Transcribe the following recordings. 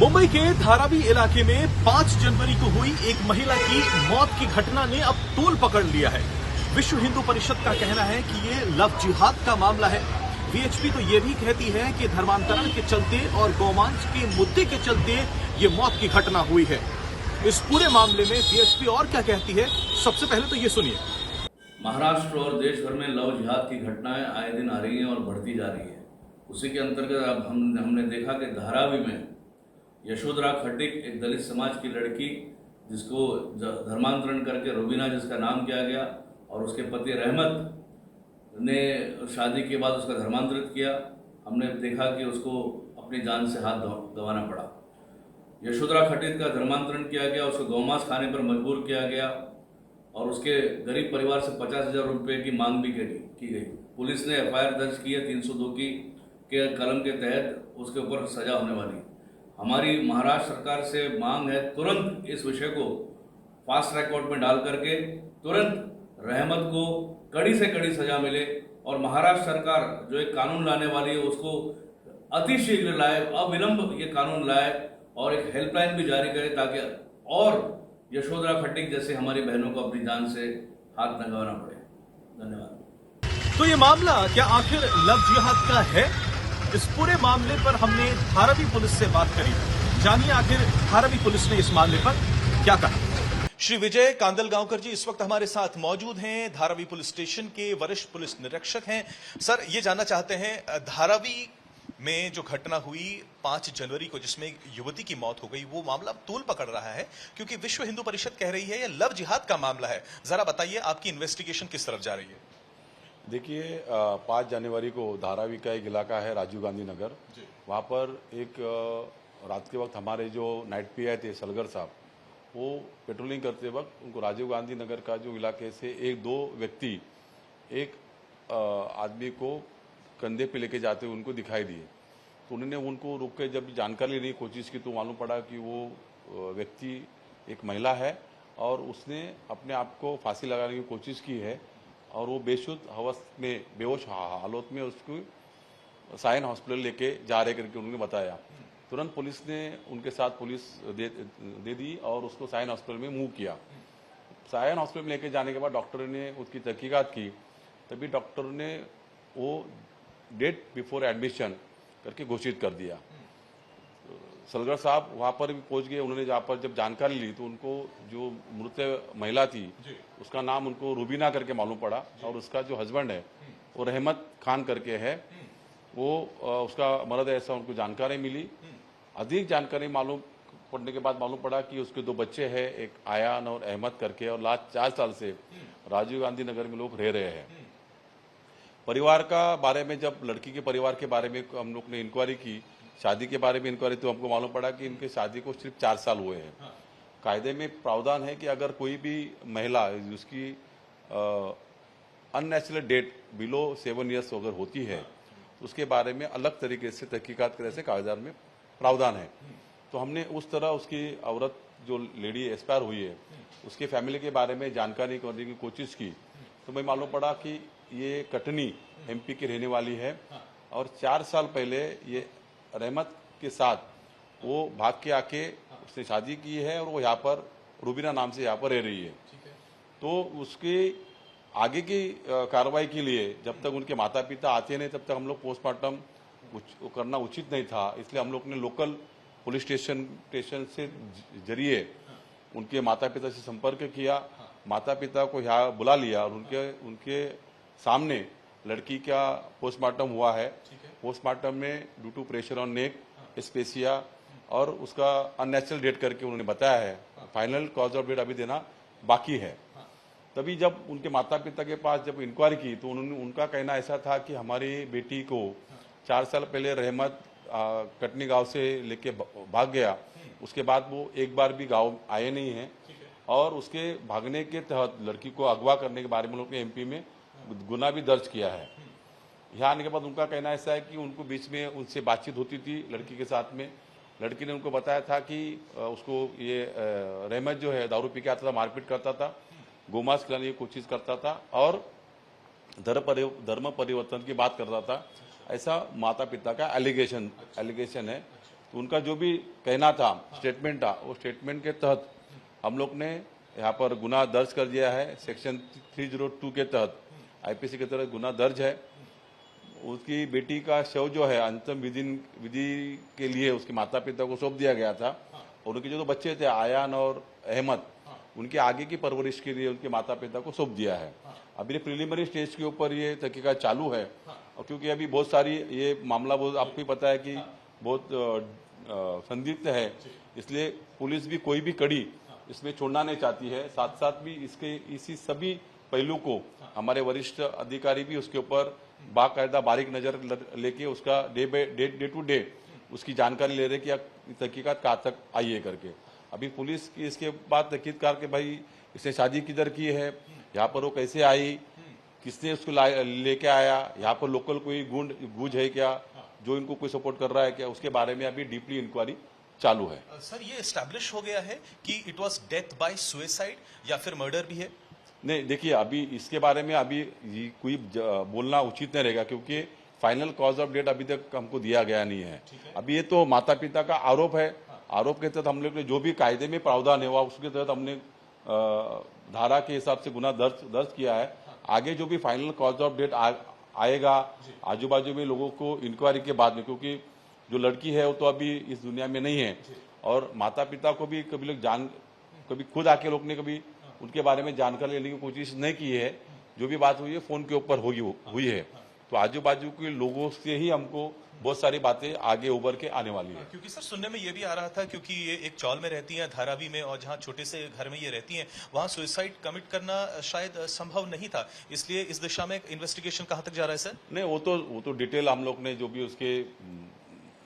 मुंबई के धारावी इलाके में 5 जनवरी को हुई एक महिला की मौत की घटना ने अब तूल पकड़ लिया है। विश्व हिंदू परिषद का कहना है कि ये लव जिहाद का मामला है। वीएचपी तो ये भी कहती है कि धर्मांतरण के चलते और गौमांस के मुद्दे के चलते ये मौत की घटना हुई है। इस पूरे मामले में वीएचपी और क्या कहती है, सबसे पहले तो ये सुनिए। महाराष्ट्र और देश भर में लव जिहाद की घटनाएं आए दिन आ रही हैं और बढ़ती जा रही है। उसी के अंतर्गत अब हमने देखा कि धारावी में यशोधरा खट्टिक, एक दलित समाज की लड़की जिसको धर्मांतरण करके रुबीना जिसका नाम किया गया, और उसके पति रहमत ने शादी के बाद उसका धर्मांतरित किया। हमने देखा कि उसको अपनी जान से हाथ गंवाना पड़ा। यशोधरा खट्टिक का धर्मांतरण किया गया, उसको गौमांस खाने पर मजबूर किया गया और उसके गरीब परिवार से 50,000 रुपये की मांग भी की गई। पुलिस ने एफआईआर दर्ज की है 302 के कलम के तहत, उसके ऊपर सजा होने वाली। हमारी महाराष्ट्र सरकार से मांग है तुरंत इस विषय को फास्ट ट्रैक कोर्ट में डाल करके तुरंत रहमत को कड़ी से कड़ी सजा मिले, और महाराष्ट्र सरकार जो एक कानून लाने वाली है उसको अतिशीघ्र लाए, अविलंब ये कानून लाए और एक हेल्पलाइन भी जारी करे ताकि और यशोधरा खट्टिक जैसे हमारी बहनों को अपनी जान से हाथ न गंवाना पड़े। धन्यवाद। तो ये मामला क्या आखिर लव जिहाद का है? इस पूरे मामले पर हमने धारावी पुलिस से बात करी। जानिए आखिर धारावी पुलिस ने इस मामले पर क्या कहा। श्री विजय कांदलगांवकर जी इस वक्त हमारे साथ मौजूद हैं, धारावी पुलिस स्टेशन के वरिष्ठ पुलिस निरीक्षक हैं। सर, ये जानना चाहते हैं, धारावी में जो घटना हुई 5 जनवरी को जिसमें एक युवती की मौत हो गई, वो मामला तूल पकड़ रहा है क्योंकि विश्व हिंदू परिषद कह रही है यह लव जिहाद का मामला है। जरा बताइए आपकी इन्वेस्टिगेशन किस तरफ जा रही है? देखिए, 5 जनवरी को धारावी का एक इलाका है राजीव गांधी नगर, वहाँ पर एक रात के वक्त हमारे जो नाइट पीआई थे सलगर साहब, वो पेट्रोलिंग करते वक्त उनको राजीव गांधी नगर का जो इलाके से एक दो व्यक्ति एक आदमी को कंधे पे लेके जाते हुए उनको दिखाई दिए। तो उन्होंने उनको रुक के जब जानकारी लेने की कोशिश की तो मालूम पड़ा कि वो व्यक्ति एक महिला है और उसने अपने आप को फांसी लगाने की कोशिश की है और वो बेशुद्ध अवस्था में, बेहोश हालत में उसको सायन हॉस्पिटल लेके जा रहे करके उन्होंने बताया। तुरंत पुलिस ने उनके साथ पुलिस दे दी और उसको सायन हॉस्पिटल में मूव किया। सायन हॉस्पिटल में लेके जाने के बाद डॉक्टर ने उसकी तहकीकात की, तभी डॉक्टर ने वो डेट बिफोर एडमिशन करके घोषित कर दिया। सलगर साहब वहाँ पर भी पहुँच गए। उन्होंने जहाँ पर जब जानकारी ली तो उनको जो मृत महिला थी उसका नाम उनको रुबीना करके मालूम पड़ा और उसका जो हस्बैंड है वो रहमत खान करके है, वो उसका मर्द है, ऐसा उनको जानकारी मिली। अधिक जानकारी मालूम पड़ने के बाद मालूम पड़ा कि उसके 2 बच्चे हैं, एक आयान और अहमद करके, और लास्ट 4 साल से राजीव गांधी नगर में लोग रह रहे हैं। परिवार का बारे में, जब लड़की के परिवार के बारे में हम लोग ने इंक्वायरी की, शादी के बारे में इंक्वायरी, तो हमको मालूम पड़ा कि इनके शादी को सिर्फ 4 साल हुए हैं। कायदे में प्रावधान है कि अगर कोई भी महिला जिसकी अननेचुरल डेट बिलो 7 ईयर्स अगर होती है तो उसके बारे में अलग तरीके से तहकीकात करने से कायदार में प्रावधान है। तो हमने उस तरह उसकी औरत जो लेडी एक्सपायर हुई है उसके फैमिली के बारे में जानकारी करने की कोशिश की, तो मैं मालूम पड़ा कि ये कटनी एमपी की रहने वाली है और 4 साल पहले ये रहमत के साथ वो भाग के आके उसने शादी की है और वो यहाँ पर रुबीना नाम से यहाँ पर रह रही है। तो उसके आगे की कार्रवाई के लिए जब तक उनके माता पिता आते नहीं तब तक हम लोग पोस्टमार्टम करना उचित नहीं था, इसलिए हम लोग ने लोकल पुलिस स्टेशन से जरिए उनके माता पिता से संपर्क किया। माता पिता को यहाँ बुला लिया और उनके सामने लड़की का पोस्टमार्टम हुआ है। पोस्टमार्टम में due to pressure on neck, asphyxia और उसका अननेचुरल डेट करके उन्होंने बताया है। फाइनल कॉज ऑफ डेट अभी देना बाकी है। तभी जब उनके माता पिता के पास जब इंक्वायरी की तो उनका कहना ऐसा था कि हमारी बेटी को 4 साल पहले रहमत कटनी गांव से लेके भाग गया, उसके बाद वो एक बार भी गांव आए नहीं हैं और उसके भागने के तहत लड़की को अगवा करने के बारे में लोग ने एमपी में गुना भी दर्ज किया है। यहाँ आने के बाद उनका कहना ऐसा है कि उनको बीच में उनसे बातचीत होती थी लड़की के साथ में। लड़की ने उनको बताया था कि उसको ये रहमत जो है दारू पी के आता था, मारपीट करता था, गोमांस खिलाने की कोशिश करता था और धर्म परिवर्तन की बात करता था, ऐसा माता पिता का एलिगेशन है। तो उनका जो भी कहना था, स्टेटमेंट था, वो स्टेटमेंट के तहत हम लोग ने यहाँ पर गुना दर्ज कर दिया है। सेक्शन 302 के तहत आईपीसी के तहत गुना दर्ज है। उसकी बेटी का शव जो है अंतिम विधि के लिए उसके माता पिता को सौंप दिया गया था, और उनके जो बच्चे थे आयान और अहमद, उनके आगे की परवरिश के लिए उनके माता पिता को सौंप दिया है। अभी प्रिलिमिनरी स्टेज के ऊपर ये तहकीकात चालू है, और क्योंकि अभी बहुत सारी ये मामला बहुत आपको भी पता है कि बहुत संदिग्ध है, इसलिए पुलिस भी कोई भी कड़ी इसमें छोड़ना नहीं चाहती है। साथ साथ भी इसी सभी पहलू को हमारे वरिष्ठ अधिकारी भी उसके ऊपर बाकायदा बारीक नजर लेके उसका डे टू डे उसकी जानकारी ले रहे कि तहकीकात कहाँ तक आई है करके। अभी पुलिस की इसके बाद तहकीकात के भाई इसने शादी किधर की है, यहाँ पर वो कैसे आई, किसने उसको लेके आया, यहाँ पर लोकल कोई गूंज है क्या जो इनको कोई सपोर्ट कर रहा है क्या, उसके बारे में अभी डीपली इंक्वायरी चालू है। सर, ये एस्टैब्लिश हो गया है कि it was death by suicide या फिर मर्डर भी है? नहीं, देखिए अभी इसके बारे में अभी कोई बोलना उचित नहीं रहेगा, क्योंकि फाइनल कॉज ऑफ डेथ अभी तक हमको दिया गया नहीं है। अभी ये तो माता पिता का आरोप है। आरोप के तहत हम लोग ने जो भी कायदे में प्रावधान हुआ उसके तहत हमने धारा के हिसाब से गुना दर्ज किया है। आगे जो भी फाइनल कॉज ऑफ डेथ आएगा आजू बाजू में लोगों को इंक्वायरी के बाद में, क्योंकि जो लड़की है वो तो अभी इस दुनिया में नहीं है, और माता पिता को भी कभी खुद आके लोग ने कभी उनके बारे में जानकारी लेने की कोशिश नहीं की है। जो भी बात हुई है फोन के ऊपर हुई है, तो आजू बाजू के लोगों से ही हमको बहुत सारी बातें आगे उभर के आने वाली है। क्योंकि सर सुनने में ये भी आ रहा था, क्योंकि ये एक चौल में रहती हैं धारावी में, और जहां छोटे से घर में ये रहती हैं वहां सुसाइड कमिट करना शायद संभव नहीं था, इसलिए इस दिशा में इन्वेस्टिगेशन कहां तक जा रहा है सर? नहीं, वो तो डिटेल हम लोग ने जो भी उसके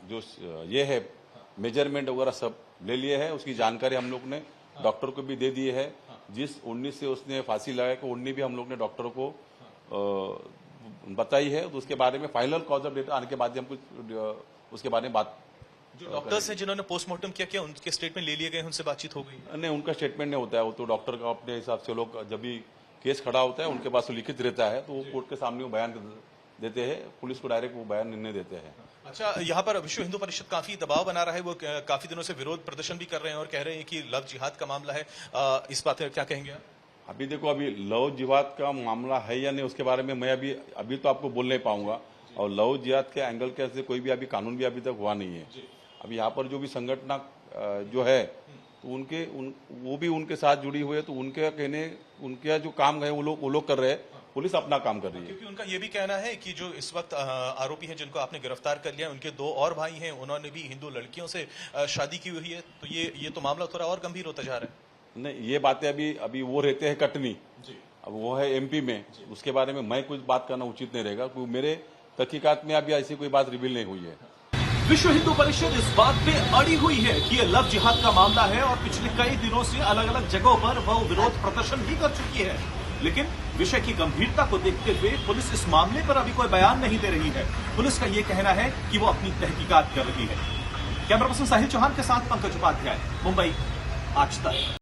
जो ये है मेजरमेंट वगैरह सब ले लिए है। उसकी जानकारी हम लोग ने डॉक्टर को भी दे दी है। जिस 19 से उसने फांसी लगाया को 19 भी हम लोग ने डॉक्टर को बताई है। तो उसके बारे में फाइनल कॉज ऑफ डेथ आने के बाद हम कुछ उसके बारे में बात, जो डॉक्टर्स हैं जिन्होंने पोस्टमार्टम किया उनके स्टेटमेंट ले लिए गए, उनसे बातचीत हो गई? नहीं, उनका स्टेटमेंट नहीं होता है, वो तो डॉक्टर का अपने हिसाब से लोग जब भी केस खड़ा होता है उनके पास लिखित रहता है, तो वो कोर्ट के सामने वो बयान देते हैं। पुलिस को डायरेक्ट वो बयान नहीं देते हैं। अच्छा, यहाँ पर विश्व हिंदू परिषद काफी दबाव बना रहा है, वो काफी दिनों से विरोध प्रदर्शन भी कर रहे हैं और कह रहे हैं कि लव जिहाद का मामला है। इस बात में क्या कहेंगे आप? अभी देखो, अभी लव जिहाद का मामला है या नहीं उसके बारे में मैं अभी तो आपको बोल नहीं पाऊंगा, और लव जिहाद के एंगल के से कोई भी अभी कानून भी अभी तक हुआ नहीं है। अभी यहाँ पर जो भी संगठन जो है तो वो भी उनके साथ जुड़ी हुई है, तो उनके जो काम है वो लोग कर रहे हैं, पुलिस अपना काम कर रही है। क्योंकि उनका ये भी कहना है कि जो इस वक्त आरोपी हैं जिनको आपने गिरफ्तार कर लिया, उनके 2 और भाई हैं, उन्होंने भी हिंदू लड़कियों से शादी की हुई है, तो ये तो मामला थोड़ा और गंभीर होता जा रहा है। नहीं, ये बातें अभी वो रहते हैं कटनी, अब वो है एमपी में, उसके बारे में मैं कुछ बात करना उचित नहीं रहेगा, क्योंकि मेरे तहकीकात में अभी ऐसी कोई बात रिवील नहीं हुई है। विश्व हिंदू परिषद इस बात पे अड़ी हुई है कि यह लव जिहाद का मामला है, और पिछले कई दिनों से अलग अलग जगहों पर वह विरोध प्रदर्शन भी कर चुकी है, लेकिन विषय की गंभीरता को देखते हुए पुलिस इस मामले पर अभी कोई बयान नहीं दे रही है। पुलिस का यह कहना है कि वो अपनी तहकीकात कर रही है। कैमरा पर्सन साहिल चौहान के साथ पंकज उपाध्याय, मुंबई, आज तक।